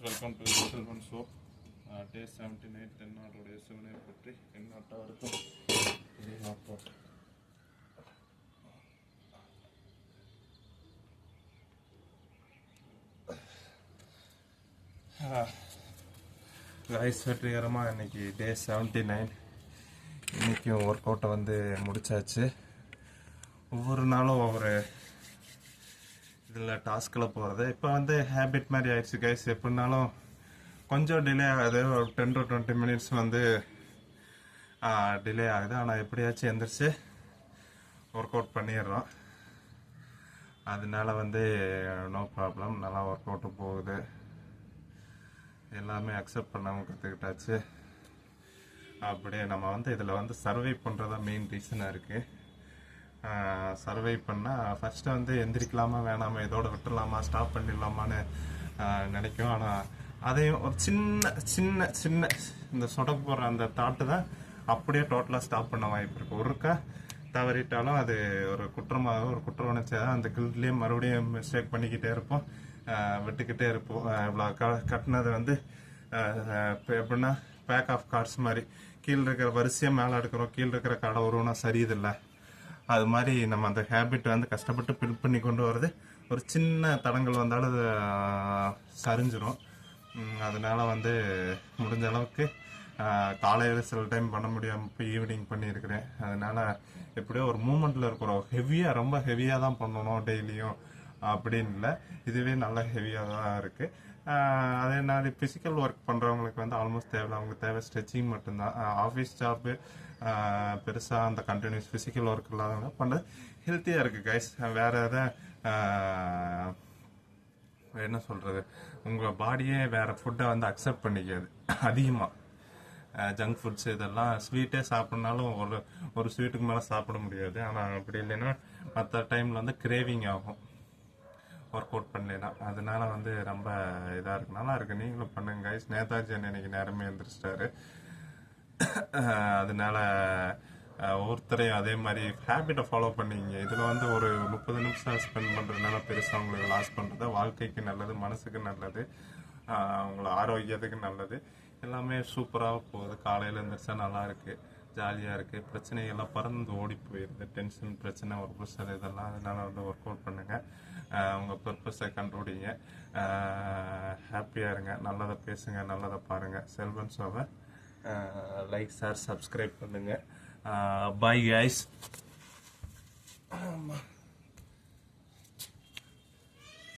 Welcome to Selvan show. Day 79 தென்னாட்டுடைய சிவனை பற்றி தென்னாட்டவருக்கும் கைஸ் வெற்றிகரமாக இன்னைக்கு டே 79. இன்றைக்கும் ஒர்க் அவுட்டை வந்து முடிச்சாச்சு. ஒவ்வொரு நாளும் ஒவ்வொரு இதில் டாஸ்கில் போகிறது இப்போ வந்து ஹேபிட் மாதிரி ஆயிடுச்சு கைஸ். எப்படினாலும் கொஞ்சம் டிலே ஆகுது, ஒரு 10 to 20 minutes வந்து டிலே ஆகுது. ஆனால் எப்படியாச்சும் எந்திரிச்சு ஒர்க் அவுட் பண்ணிடுறோம். அதனால வந்து நோ ப்ராப்ளம், நல்லா ஒர்க் அவுட்டு போகுது. எல்லாமே அக்செப்ட் பண்ணவும் கற்றுக்கிட்டாச்சு. அப்படியே நம்ம வந்து இதில் வந்து சர்வை பண்ணுறதா மெயின் ரீசனாக இருக்குது. சர்வை பண்ணால் ஃபஸ்ட்டு வந்து எந்திரிக்கலாமா வேணாமா, இதோட விட்டுடலாமா ஸ்டாப் பண்ணிடலாமான்னு நினைக்கும். ஆனால் அதையும் ஒரு சின்ன சின்ன சின்ன இந்த சொடக்கு போடுற அந்த தாட்டு தான் அப்படியே டோட்டலாக ஸ்டாப் பண்ண வாய்ப்பு இருக்குது. ஒருக்கா தவறிட்டாலும் அது ஒரு குற்றமாக, ஒரு குற்ற உணர்ச்சியாக அந்த கில்ட்லேயே மறுபடியும் மிஸ்டேக் பண்ணிக்கிட்டே இருப்போம், விட்டுக்கிட்டே இருப்போம். இவ்வளோ கட்டினது வந்து எப்படின்னா பேக் ஆஃப் கார்ட்ஸ் மாதிரி கீழே இருக்கிற வரிசையாக மேலே எடுக்கிறோம், கீழே இருக்கிற கடை ஒருவனா சரியில்லை. அது மாதிரி நம்ம அந்த ஹேபிட் வந்து கஷ்டப்பட்டு பில்ட் பண்ணி கொண்டு வரது ஒரு சின்ன தடங்கள் வந்தாலும் அது சரிஞ்சிடும். அதனால வந்து முடிஞ்ச அளவுக்கு காலையில் சில டைம் பண்ண முடியாமல் இப்போ ஈவினிங் பண்ணியிருக்கிறேன். அதனால எப்படியோ ஒரு மூமெண்ட்டில் இருக்கிறோம். ஹெவியாக, ரொம்ப ஹெவியாக தான் பண்ணணும் டெய்லியும் அப்படின்னு இல்லை, இதுவே நல்லா ஹெவியாக தான் இருக்குது. அதே மாதிரி ஃபிசிக்கல் ஒர்க் பண்ணுறவங்களுக்கு வந்து ஆல்மோஸ்ட் தேவையில்லை, அவங்களுக்கு தேவை ஸ்ட்ரெச்சிங் மட்டும்தான். ஆஃபீஸ் ஜாப்பு பெருசாக அந்த கண்டினியூஸ் ஃபிசிக்கல் ஒர்க் இல்லாதவங்க பண்ணுறது ஹெல்த்தியாக இருக்குது கைஸ். வேறு எதாவது என்ன சொல்கிறது, உங்கள் பாடியே வேறு ஃபுட்டை வந்து அக்செப்ட் பண்ணிக்காது. அதிகமாக ஜங்க் ஃபுட்ஸ் இதெல்லாம் ஸ்வீட்டே சாப்பிட்னாலும் ஒரு ஸ்வீட்டுக்கு மேலே சாப்பிட முடியாது. ஆனால் அப்படி இல்லைன்னா மற்ற டைமில் வந்து கிரேவிங் ஆகும் ஒர்க் அவுட் பண்ணலைன்னா. அதனால வந்து ரொம்ப இதாக இருக்கு, நல்லா இருக்குது. நீங்களும் பண்ணுங்க கைஸ். நேதாஜி இன்னைக்கு நேரமே எழுந்திரிச்சிட்டாரு. அதனால ஒவ்வொருத்தரையும் அதே மாதிரி ஹேபிட்டை ஃபாலோ பண்ணிங்க. இதில் வந்து ஒரு 30 நிமிஷம் ஸ்பெண்ட் பண்ணுறதுனால பெருசாக உங்களுக்கு லாஸ் பண்ணுறது வாழ்க்கைக்கு நல்லது, மனசுக்கு நல்லது, உங்களை ஆரோக்கியத்துக்கு நல்லது. எல்லாமே சூப்பராக போகுது. காலையில் எழுந்திரிச்சா நல்லா இருக்குது, ஜாலியாக இருக்குது. பிரச்சனைகள்லாம் பறந்து ஓடி போயிடுது, டென்ஷன், பிரச்சனை, ஒரு ப்ரெஷர் இதெல்லாம். அதனால் வந்து ஒர்க் அவுட் பண்ணுங்கள், உங்கள் பர்பஸை கண்டுபிடிங்க, ஹாப்பியாக இருங்க, நல்லதை பேசுங்க, நல்லதை பாருங்கள். செல்வன் ஷோவை லைக், ஷேர், சப்ஸ்கிரைப் பண்ணுங்கள். Bye guys.